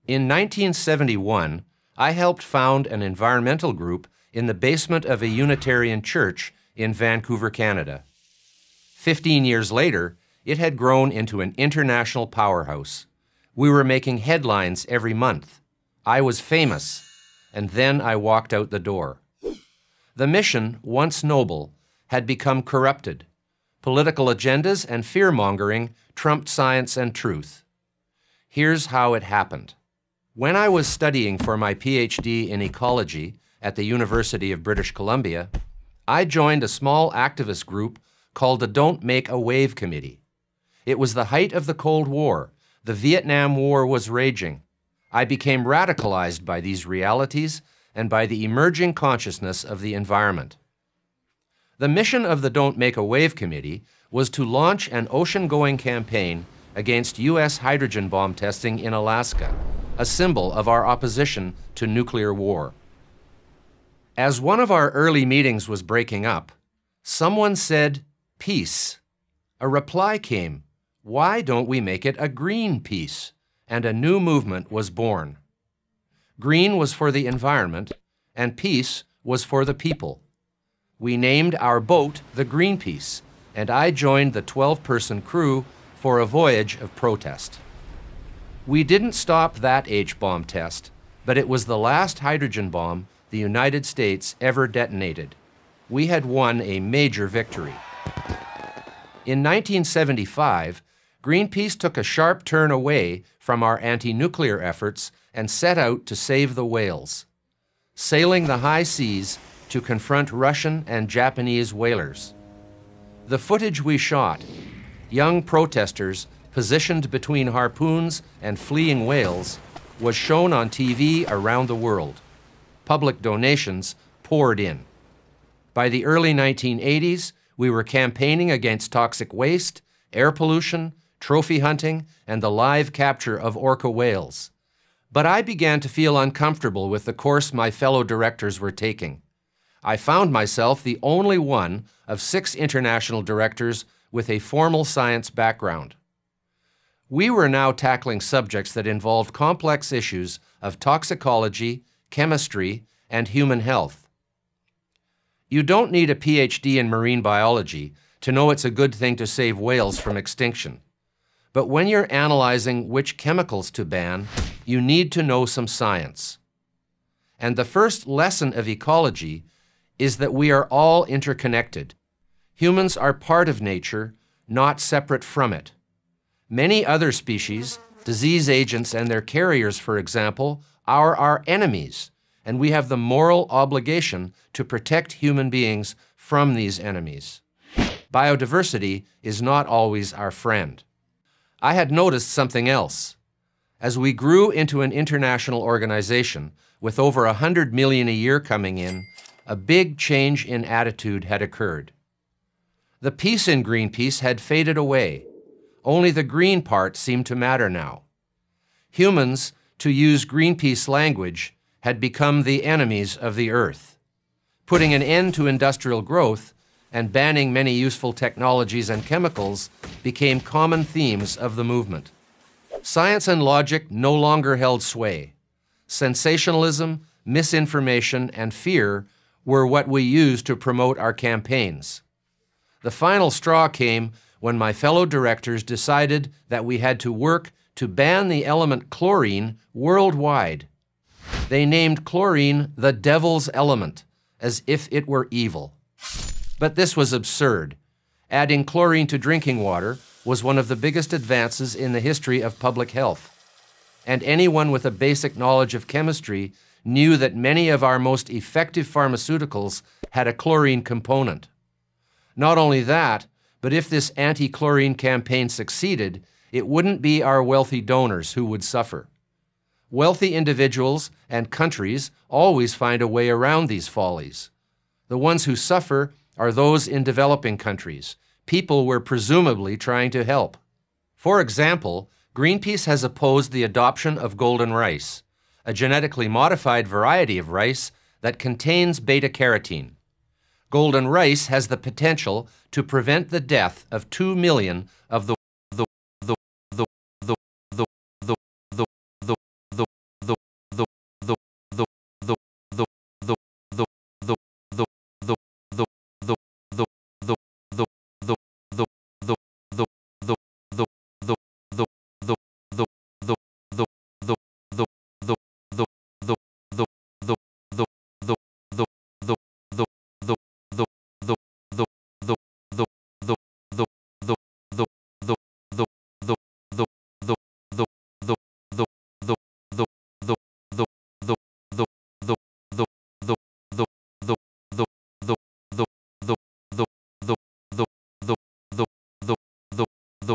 In 1971, I helped found an environmental group in the basement of a Unitarian church in Vancouver, Canada. 15 years later, it had grown into an international powerhouse. We were making headlines every month. I was famous, and then I walked out the door. The mission, once noble, had become corrupted. Political agendas and fear-mongering trumped science and truth. Here's how it happened. When I was studying for my PhD in ecology at the University of British Columbia, I joined a small activist group called the Don't Make a Wave Committee. It was the height of the Cold War. The Vietnam War was raging. I became radicalized by these realities and by the emerging consciousness of the environment. The mission of the Don't Make a Wave Committee was to launch an ocean-going campaign against U.S. hydrogen bomb testing in Alaska, a symbol of our opposition to nuclear war. As one of our early meetings was breaking up, someone said, "Peace." A reply came, "Why don't we make it a Greenpeace?" And a new movement was born. Green was for the environment, and peace was for the people. We named our boat the Greenpeace, and I joined the 12-person crew for a voyage of protest. We didn't stop that H-bomb test, but it was the last hydrogen bomb the United States ever detonated. We had won a major victory. In 1975, Greenpeace took a sharp turn away from our anti-nuclear efforts and set out to save the whales, sailing the high seas to confront Russian and Japanese whalers. The footage we shot, young protesters positioned between harpoons and fleeing whales, was shown on TV around the world. Public donations poured in. By the early 1980s, we were campaigning against toxic waste, air pollution, trophy hunting, and the live capture of orca whales. But I began to feel uncomfortable with the course my fellow directors were taking. I found myself the only one of 6 international directors with a formal science background. We were now tackling subjects that involved complex issues of toxicology, chemistry, and human health. You don't need a PhD in marine biology to know it's a good thing to save whales from extinction. But when you're analyzing which chemicals to ban, you need to know some science. And the first lesson of ecology is that we are all interconnected. Humans are part of nature, not separate from it. Many other species, disease agents and their carriers, for example, are our enemies, and we have the moral obligation to protect human beings from these enemies. Biodiversity is not always our friend. I had noticed something else. As we grew into an international organization with over 100 million a year coming in, a big change in attitude had occurred. The peace in Greenpeace had faded away. Only the green part seemed to matter now. Humans, to use Greenpeace language, had become the enemies of the earth. Putting an end to industrial growth and banning many useful technologies and chemicals became common themes of the movement. Science and logic no longer held sway. Sensationalism, misinformation, and fear were what we used to promote our campaigns. The final straw came when my fellow directors decided that we had to work to ban the element chlorine worldwide. They named chlorine the devil's element, as if it were evil. But this was absurd. Adding chlorine to drinking water was one of the biggest advances in the history of public health. And anyone with a basic knowledge of chemistry knew that many of our most effective pharmaceuticals had a chlorine component. Not only that, but if this anti-chlorine campaign succeeded, it wouldn't be our wealthy donors who would suffer. Wealthy individuals and countries always find a way around these follies. The ones who suffer are those in developing countries, people we're presumably trying to help. For example, Greenpeace has opposed the adoption of golden rice, a genetically modified variety of rice that contains beta-carotene. Golden rice has the potential to prevent the death of 2 million of the